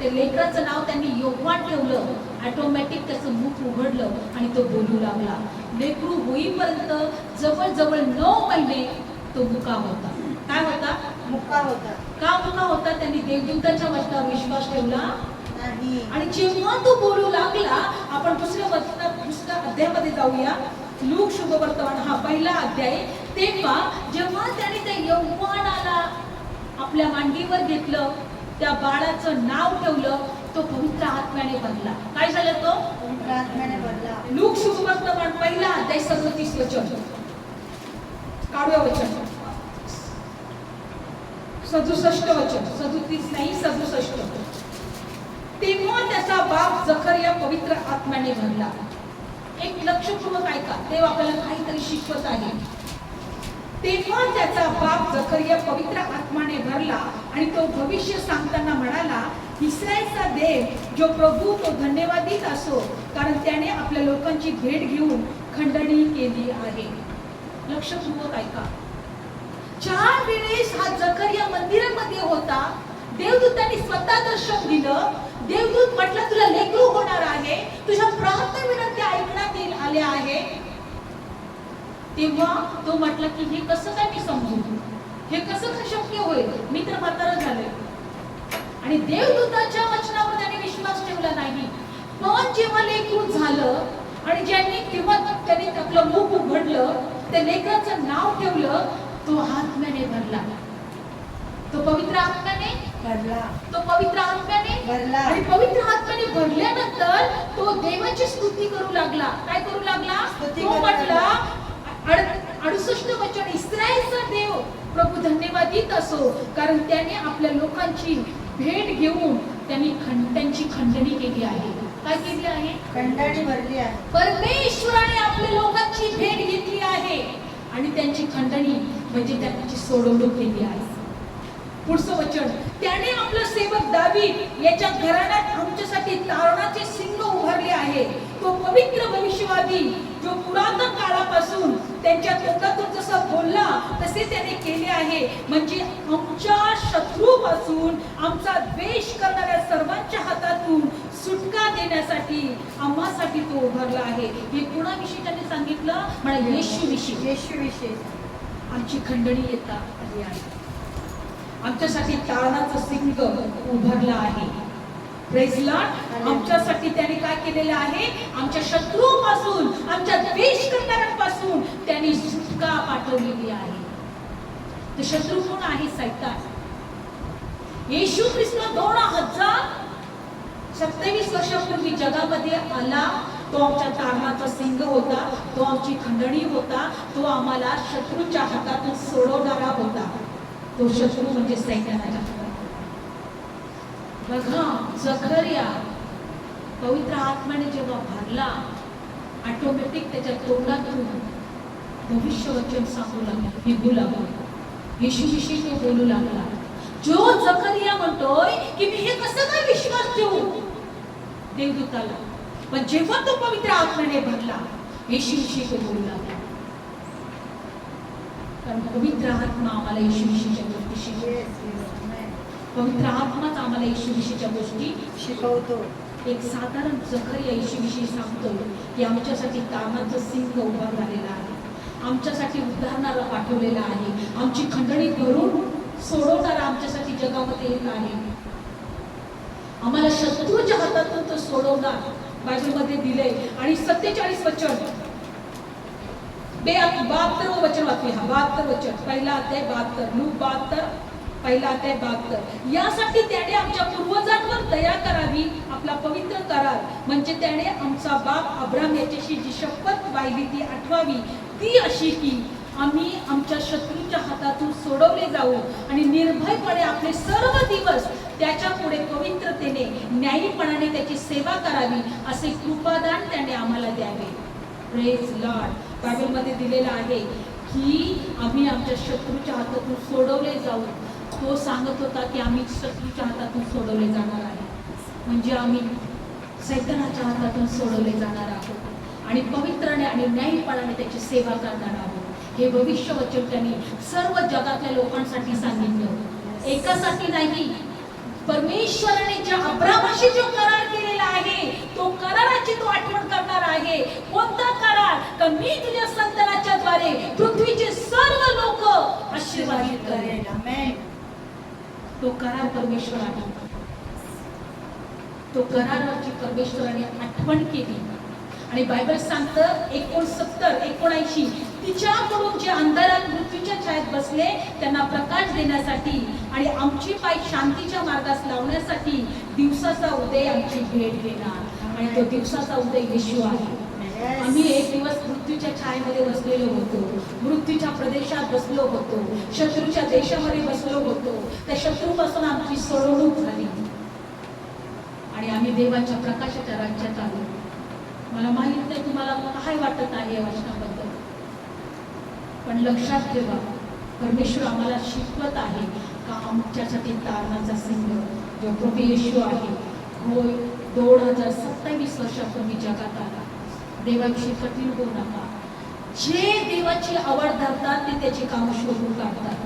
त्या लेकराचं नाव त्यांनी यहोवा ठेवलं, ऑटोमॅटिक त्याचं मुख उघडलं आणि तो बोलू लागला. लेकरू होईपर्यंत जवळजवळ 9 महिने तो मुका होता. काय होता? मुका होता. का मुका होता? त्यांनी देवदूताच्या वचनावर विश्वास ठेवला नाही. आणि जेव्हा तो बोलू लागला, आपण दुसऱ्या अध्यायामध्ये जाऊया. लूक शुभवर्तमान हा 1ला अध्याय. तेव्हा जेव्हा त्याने त्या यौवनाला आपल्या मांडीवर घेतलं, त्या बाळाचं नाव ठेवलं, तो पवित्र आत्म्याने भरला. काय झालं? तो पवित्र आत्म्याने भरला. लूक शुभवर्तमान 1ला अध्याय 37 वचन काढूया. वचन 67 वचन, 37 नाही 67. तेव्हा त्याचा बाप जकरिया पवित्र आत्म्याने भरला एक लक्षपूर्वक ऐका, देव आपल्याला काहीतरी शिकवत आहे. तेव्हा त्याचा बाप जकरिया पवित्र आत्माने भरला आणि तो भविष्य सांगताना म्हणाला, इस्रायलचा देव जो प्रभू तो धन्यवादित असो, कारण त्याने आपल्या लोकांची भेट घेऊन खंडणी केली आहे. लक्षपूर्वक ऐका. चार वेळेस हा जकरिया मंदिरामध्ये होता. देवदूतांनी स्वतः दर्शन दिलं. देवदूत म्हटलं, तुला लेकरू होणार आहे, तुझ्या प्रार्थना विनंती ऐकण्यात येईल आल्या आहे. तेव्हा तो म्हटला की हे कसं काय मी समजू, हे कसं काय शक्य होईल, मी तर म्हातारा झाले. आणि देवदूताच्या वचनावर त्याने विश्वास ठेवला नाही. पण जेव्हा लेकरू झालं आणि ज्यांनी तेव्हा त्याने आपलं मुख उघडलं, त्या लेकराचं नाव ठेवलं, तो आत्म्याने भरला. तो पवित्र आत्म्याने भरला. तो पवित्र आत्म्याने भरला. आणि पवित्र आत्म्याने भरल्यानंतर तो देवाची स्तुती करू लागला. काय करू लागला? तो म्हटला 68 वचन, इस्रायलचा देव प्रभू धन्यवादित असो, कारण त्याने आपल्या लोकांची भेट घेऊन त्यांची खंडणी केली आहे. काय केली आहे? खंडणी भरली आहे. परमेश्वराने आपल्या लोकांची भेट घेतली आहे आणि त्यांची खंडणी म्हणजे त्यांची सोडवणूक केली आहे. पुढचं वचन, त्याने आपला सेवक दावीद याच्या घराण्यात आमच्यासाठी तारणाचे सिंह उभारले आहे. तो पवित्र भविष्यवादी जो पुरातन काळापासून त्यांच्या तोंडातून जसं बोलला तसे त्याने केले आहे, म्हणजे आमच्या शत्रूपासून आमचा द्वेष करणाऱ्या सर्वांच्या हातातून सुटका देण्यासाठी आम्हासाठी तो उभारला आहे. हे कुणाविषयी त्याने सांगितलं? म्हणा येशूविषयी. येशूविषयी आमची खंडणी येता आली आहे. आमच्यासाठी तारणाचा सिंह उभारला आहे. Praise Lord. आमच्यासाठी त्याने काय केलेलं आहे? आमच्या शत्रूपासून, आमच्या द्वेष करणाऱ्यांपासून त्याने सुटका पाठवलेली आहे. ते शत्रू कोण आहे? सैतान. येशू ख्रिस्त 2027 वर्षापूर्वी जगामध्ये आला. तो आमच्या तारणाचा सिंह होता, तो आमची खंडणी होता, तो आम्हाला शत्रूच्या हातातून सोडवणारा होता. तो शत्रू म्हणजे सैतानाच्या हातात. बघा, जकरिया पवित्र आत्म्याने जेव्हा भरला, ऑटोमॅटिक त्याच्या तोंडातून भविष्यवचन सांगू लागला, निघू लागला. येशूविषयी तो बोलू लागला. जो जकरिया म्हणतोय की मी हे कसं काय विश्वास ठेवू देवदूताला, पण जेव्हा तो पवित्र आत्म्याने भरला, येशूविषयी तो बोलू लागला. कारण पवित्र आत्मा आम्हाला येशूविषयीच्या गोष्टी शिकवतो. पवित्र आत्माच आम्हाला येशूविषयीच्या गोष्टी शिकवतो. एक साधारण जकरिया येशूविषयी सांगतोय की आमच्यासाठी तारणाचं सिंह उभा झालेला आहे, आमच्यासाठी उद्धारणाला पाठवलेला आहे, आमची खंडणी भरून सोडवणारा आमच्यासाठी जगामध्ये येत आहे. आम्हाला शत्रूच्या हातातून तो सोडवणार बायबलमध्ये दिले. आणि 47 वचन, 72 वचन वाचूया. 72 वचन, पहिला अध्याय 72, लूक 72, पहिला अध्याय 72. यासाठी त्याने आमच्या पूर्वजांवर दया करावी, आपला पवित्र करार, म्हणजे त्याने आमचा बाप अब्राम याच्याशी जी शपथ वाहिली ती आठवावी, ती अशी की आम्ही आमच्या शत्रूच्या हातातून सोडवले जाऊ आणि निर्भयपणे आपले सर्व दिवस त्याच्या पुढे पवित्रतेने न्यायीपणाने त्याची सेवा करावी, असे कृपादान त्याने आम्हाला द्यावे. Praise Lord. बायबलमध्ये दिलेलं आहे की आम्ही आमच्या शत्रूच्या हातातून सोडवले जाऊ. तो सांगत होता की आम्ही शत्रूच्या हातातून सोडवले जाणार आहे, म्हणजे आम्ही सैतानाच्या हातातून सोडवले जाणार आहोत आणि पवित्राने आणि न्यायीपणाने त्याची सेवा करणार आहोत. हे भविष्यवचन त्यांनी सर्व जगातल्या लोकांसाठी सांगितलं, एकासाठी नाही. परमेश्वराने ज्या अब्रामाशी जो करार केलेला आहे, तो कराराची तो आठवण करणार आहे. कोणता करार? तर मी तुझ्या संतानाच्या द्वारे पृथ्वीचे सर्व लोक आशीर्वादित करेन. आमेन. तो करार परमेश्वराने, तो कराराची परमेश्वराने आठवण केली. आणि बायबल सांगतं 69-79 तिच्याकडून जे अंधारात मृत्यूच्या छायेत बसले त्यांना प्रकाश देण्यासाठी आणि आमची पाय शांतीच्या मार्गास लावण्यासाठी दिवसाचा उदय आमची भेट घेणार. आणि तो दिवसाचा उदय येशू आहे. आम्ही एक दिवस मृत्यूच्या छायेमध्ये बसलेलो होतो, मृत्यूच्या प्रदेशात बसलो होतो, शत्रूच्या देशामध्ये बसलो होतो. त्या शत्रूपासून आमची सोडवणूक झाली आणि आम्ही देवाच्या प्रकाशाच्या राज्यात आलो. मला माहित नाही तुम्हाला काय वाटत आहे या वचनाबद्दल, पण लक्षात ठेवा, परमेश्वर आम्हाला शिकवत आहे का आमच्यासाठी तारणाचा सिंह जो प्रभू येशू आहे, होय 2027 वर्षापूर्वी जगात आला. देवाविषयी कठीण होऊ नका. जे देवाची आवड धरतात ते त्याची काम शोधून काढतात.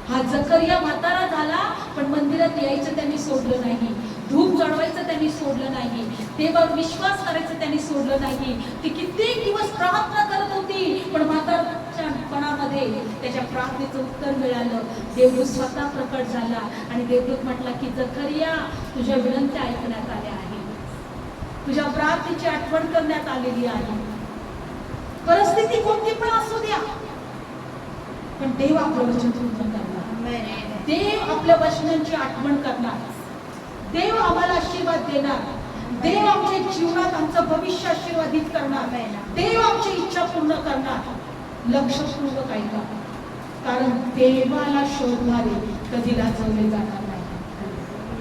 हा जकरिया म्हातारा झाला, पण मंदिरात यायचं त्यांनी सोडलं नाही, धूप चढवायचं त्यांनी सोडलं नाही, देवावर विश्वास करायचं त्यांनी सोडलं नाही. ती कित्येक दिवस प्रार्थना करत होती, पण म्हातारपणामध्ये त्याच्या प्रार्थनेचं उत्तर मिळालं. देवदूत स्वतः प्रकट झाला आणि देवदूत म्हटला की जकरिया, तुझ्या विनंत्या ऐकण्यात आल्या आहेत, तुझ्या प्रार्थनेची आठवण करण्यात आलेली आहे. परिस्थिती कोणती पण असू द्या, पण देव आपलं वचन पूर्ण करणार. देव आपल्या वचनांची आठवण करणार. देव आम्हाला आशीर्वाद देणार. देव आमच्या जीवनात आमचं भविष्य आशीर्वादित करणार. देव आमची इच्छा पूर्ण करणार. लक्षपूर्वक ऐका, कारण देवाला शोधणारे कधी लाजवले जाणार नाही.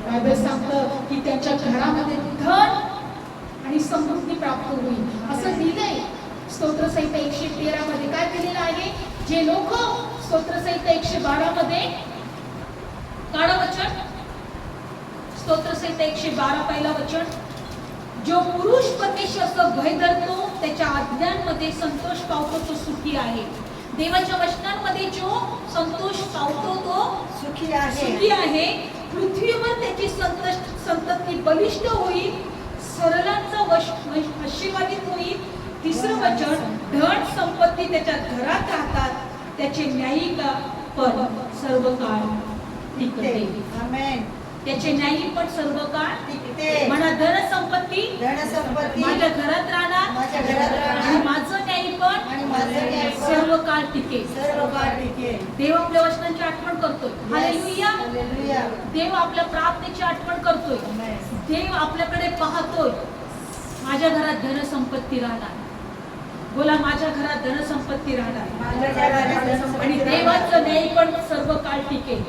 बायबल सांगतं की त्यांच्या घरामध्ये धन आणि समृद्धी प्राप्त होईल असं लिहिलंय. स्तोत्रसंहिता 113 मध्ये काय दिलेलं आहे? जे लोक स्तोत्रसंहिता 112 मध्ये काढा वचन, स्तोत्रसंहिता 112 पहिला वचन, जो पुरुष परमेश्वराचं भय धरतो त्याच्या आज्ञांमध्ये संतोष पावतो तो सुखी आहे. देवाच्या वचनांमध्ये जो संतोष पावतो तो सुखी आहे. पृथ्वीवर त्याची संतती बलिष्ठ होईल, सरळांचा आशीर्वादित होईल. तिसरं वचन, धन संपत्ती त्याच्या घरात राहतात, त्याचे न्यायी पण सर्व काळ टिकते. आमेन. त्याचे न्यायी पण सर्व काळ टिकते. म्हणा, धन संपत्ती माझ्या घरात राहणार, आणि माझं न्यायी पण सर्व काळ टिकेल. देव आपल्या वचनांची आठवण करतोय. हालेलुया. देव आपल्या प्रार्थनेची आठवण करतोय. देव आपल्याकडे पाहतोय. माझ्या घरात धन संपत्ती राहणार. बोला, माझ्या घरात धन संपत्ती राहणार आणि देवाचं न्याय पण सर्व काळ टिकेल.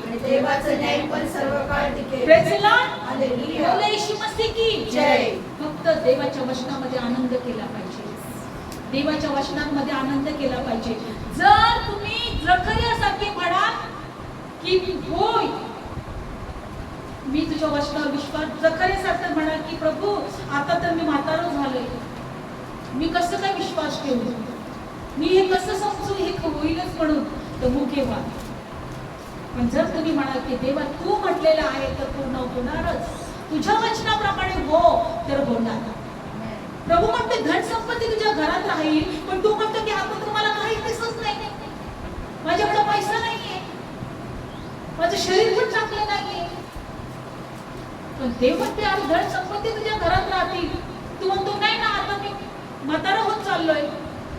Praise the Lord. बोला, येशू मसीह की जय. फक्त देवाच्या वचनामध्ये आनंद केला पाहिजे. देवाच्या वचनांमध्ये आनंद केला पाहिजे. जर तुम्ही जकरियासारखे म्हणाल की होय मी तुझ्या वचनावर विश्वास, जकरियासारखं म्हणाल की प्रभू आता तर मी म्हातारा झालोय, मी कसं काय विश्वास ठेवू, मी हे कसं समजू, हे होईलच म्हणून, तर मुखे व्हा. पण जर तुम्ही म्हणाल की देवा तू म्हटलेलं आहे तर पूर्ण होणारच, तुझ्या वचनाप्रमाणे हो तर होणार. प्रभू म्हणते धन संपत्ती तुझ्या घरात राहील, पण तू म्हणतो की आता तर मला काही दिसत नाही, माझ्याकडे पैसा नाहीये, माझं शरीर पण चांगलं नाहीये. पण देव म्हणते अरे धन संपत्ती तुझ्या घरात राहतील. तू म्हणतो नाही ना, आता मी म्हातारा होत चाललोय,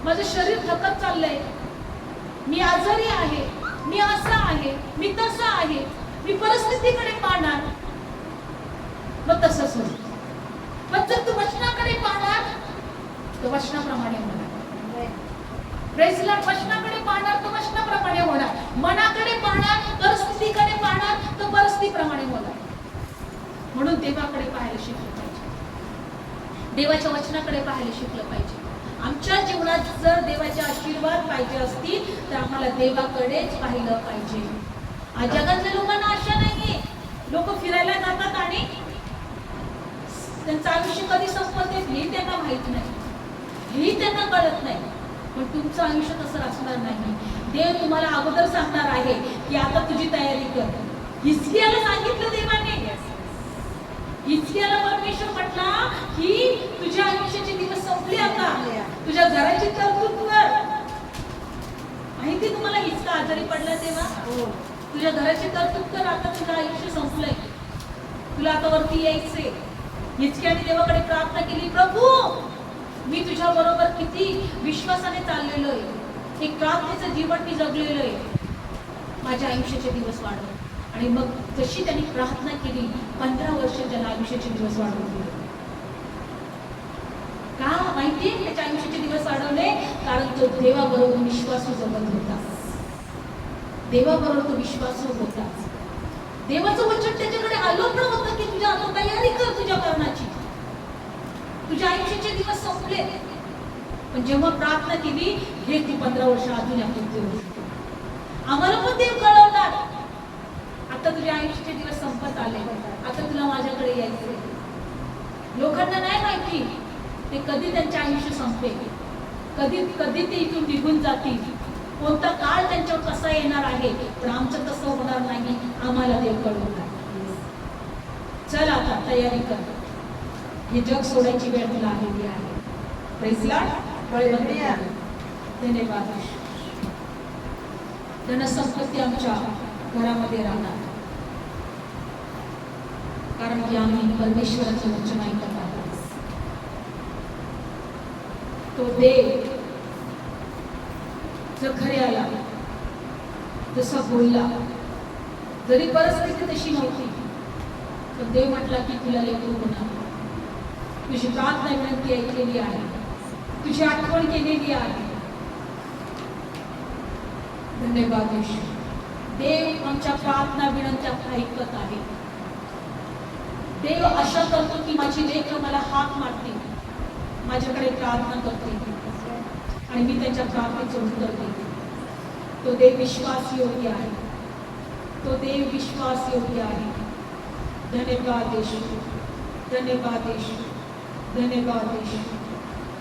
माझं शरीर थकत चाललंय, मी आजारी आहे, मी असं आहे, मी तसं आहे, मी परिस्थितीकडे पाहणार. मग तसंच होईल. पण जर तू वचनाकडे पाहणार तर वचनाप्रमाणे होणार. Praise Lord. वचनाकडे पाहणार तर वचनाप्रमाणे होणार. मनाकडे पाहणार, परिस्थितीकडे पाहणार तर परिस्थितीप्रमाणे होणार. म्हणून देवाकडे पाहायला शिकलं पाहिजे. देवाच्या वचनाकडे पाहायला शिकलं पाहिजे. आमच्या जीवनात जर देवाचे आशीर्वाद पाहिजे असतील तर आम्हाला देवाकडेच पाहिलं पाहिजे. आज जगातल्या लोकांना आशा नाहीये. लोक फिरायला जातात आणि त्यांचं आयुष्य कधी संपत हे त्यांना माहित नाही, हेही त्यांना कळत नाही. पण तुमचं आयुष्य तसं असणार नाही. देव तुम्हाला अगोदर सांगणार आहे की आता तुझी तयारी कर. हिजकियाला सांगितलं देवाने. हिजकियाला परमेश्वर म्हटला की तुझ्या आयुष्याचे दिवस संपले, आता तुझ्या घराची तरतूद कर. माहिती तुम्हाला हिजकिया आजारी पडला तेव्हा तुझ्या घराची तरतूद कर, आता तुझं आयुष्य संपलंय, तुला आता वरती यायचंय. हिजकियाने देवाकडे प्रार्थना केली, प्रभू मी तुझ्या बरोबर किती विश्वासाने चाललेलो आहे, एक प्रार्थनेचं जीवन मी जगलेलो आहे, माझ्या आयुष्याचे दिवस वाढव. आणि मग जशी त्यांनी प्रार्थना केली 15 वर्ष त्याला आयुष्याचे दिवस वाढवले. का माहितीये त्याच्या आयुष्याचे दिवस वाढवले? कारण तो देवाबरोबर विश्वासू जगत होता. देवाबरोबर तो विश्वासू होता. देवाचं वचन त्याच्याकडे आलं पण होतं की तुझ्या आता तयारी कर तुझ्या कर्माची. तुझ्या आयुष्याचे दिवस संपले, पण जेव्हा प्रार्थना केली, हे तू 15 वर्ष अजून आपण देऊ शकतो, आम्हाला पण देव कळवणार. आता तुझ्या आयुष्याचे दिवस संपत आले, आता तुला माझ्याकडे यायचे. लोकांना नाही माहिती ते कधी त्यांचे आयुष्य संपेल, कधी कधी ते इथून निघून जातील, कोणता काळ त्यांच्यावर कसा येणार आहे. पण आमचं तसं होणार नाही, आम्हाला देव कळवणार. चल आता तयारी कर, हे जग सोडायची वेळ तुला आलेली आहे. Praise Lord. डोळे बंद करा. धन्यवाद. धनसंपत्ती आमच्या घरामध्ये राहणार, कारण की आम्ही परमेश्वराचं वचन ऐकत आहोत. तो देव जखर्याला जसा बोलला, जरी परिस्थिती तशी नव्हती, पण देव म्हटला की तुला लेकरू होणार. तुझी प्रार्थना विनंती ऐकलेली आहे, तुझी आठवण केलेली आहे. धन्यवाद येशू. देव आमच्या प्रार्थना विनंत्या ऐकत आहे. देव अशा करतो की माझी लेकरं मला हाक मारतील, माझ्याकडे प्रार्थना करतील आणि मी त्यांच्या प्रार्थनेचं उत्तर देते. तो देव विश्वास योग्य आहे, तो देव विश्वास योग्य आहे. धन्यवाद येशू, धन्यवाद येशू, धन्यवाद येशू.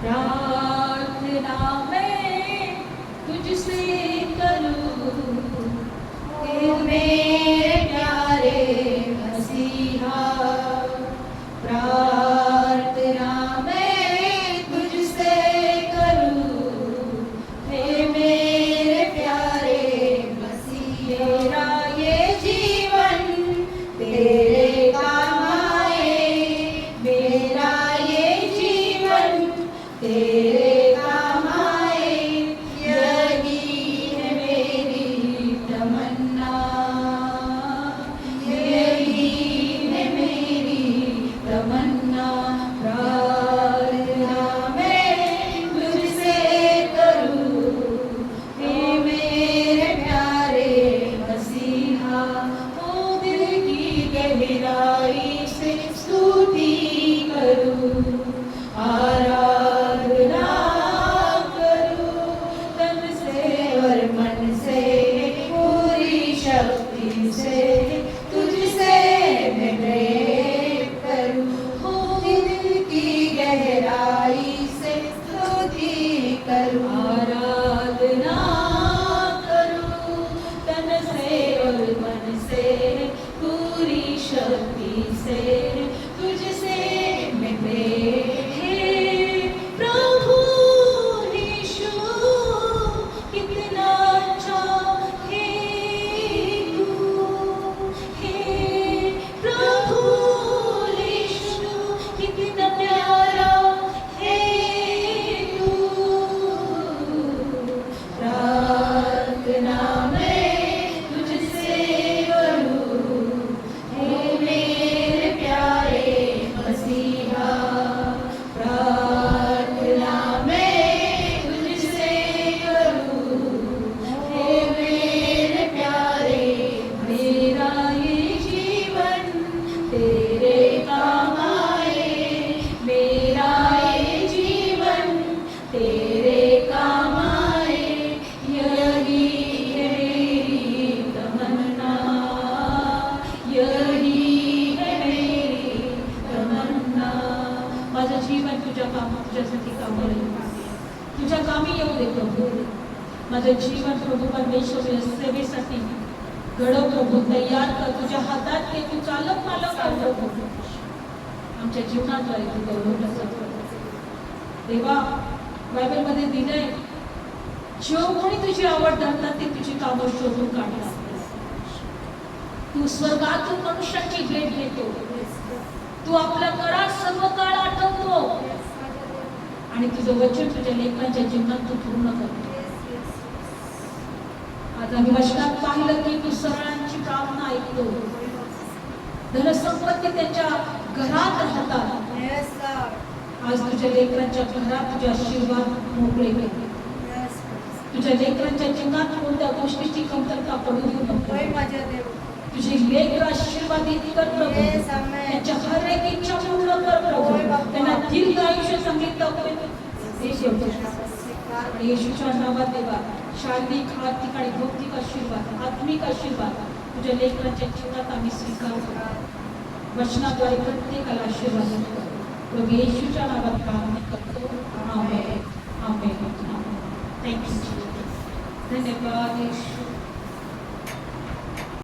प्रार्थना मैं तुझसे करूं, हे मेरे प्यारे मसीहा. प्रार्थना मैं तुझसे करूं, हे मेरे प्यारे मसीहा. मेरा ये जीवन तेरे काम आए, मेरा ये जीवन तेरे काम आए. यही है मेरी तमन्ना, यही है मेरी तमन्ना. प्रार्थना मैं तुझसे करूं, हे मेरे प्यारे मसीहा. ओ दिल की गहराई से स्तुति करूं, आराधना करूं, तन से और मन से पूरी शक्ति से तुझसे मैं प्रेम करूं. हो दिल की गहराई से स्तुति करूं, आराधना करूं, तन से और मन से पूरी शक्ति से तुझसे मैं प्रेम. हे प्रभु यीशु, कितना अच्छा है तू. हे प्रभु यीशु, कितना प्यारा है तू. प्रार्थना मैं तुझसे करूं, हे मेरे प्यारे मसीहा. प्रार्थना मैं तुझसे करूं, हे मेरे प्यारे. मेरा ये जीवन तेरे काम आए, मेरा ये जीवन तेरे काम आए. यही है मेरी तमन्ना, यही है मेरी तमन्ना. माझं जीवन तुझ्यासाठी कामाला येऊ, तुझ्या कामी येऊ दे प्रभू. माझं जीवन प्रभू परमेश्वर सेवेसाठी घडव प्रभू, तयार कर. तुझ्या हातात घे, तू चालक मालक कर प्रभू. आमच्या जीवनाद्वारे तू गौरवलं जातो देवा. बायबलमध्ये दिलंय, जो कोणी तुझी आवड धरतात ते तुझी कामं शोधून काढतात. तू स्वर्गातून मनुष्याची भेट घेतो, तू आपला करार सर्व काळ आठवतो आणि तुझं वचन तुझ्या लेकरांच्या जीवनात तू पूर्ण करतो. आज आम्ही वचनात पाहिलं की तू सरळांची प्रार्थना ऐकतो. धनसंपत्ती त्यांच्या घरात राहतात. Yes, Lord. आज तुझ्या लेकरांच्या घरात तुझे आशीर्वाद मोकळे कर. Yes, तुझ्या लेकरांच्या जीवनात कोणत्या गोष्टीची कमतरता पडू देऊ नको. होय माझ्या देव. तुझे लेकर आशीर्वादित कर प्रभू. Yes, amen. त्यांच्या हर एक इच्छा पूर्ण कर प्रभू. होय, बाप्पा. त्यांना दीर्घ आयुष्य संगीत आणि येशूच्या नावात देवा शारीरिक आर्थिक आणि भौतिक आशीर्वाद आत्मिक आशीर्वाद तुझ्या लेकरांच्या जीवनात आम्ही स्वीकारतो. वचनाद्वारे प्रत्येकाला आशीर्वाद देतो. प्रभू येशूच्या नावात प्रार्थना करतो. आमेन. आमेन. थँक्यू. धन्यवाद येशू.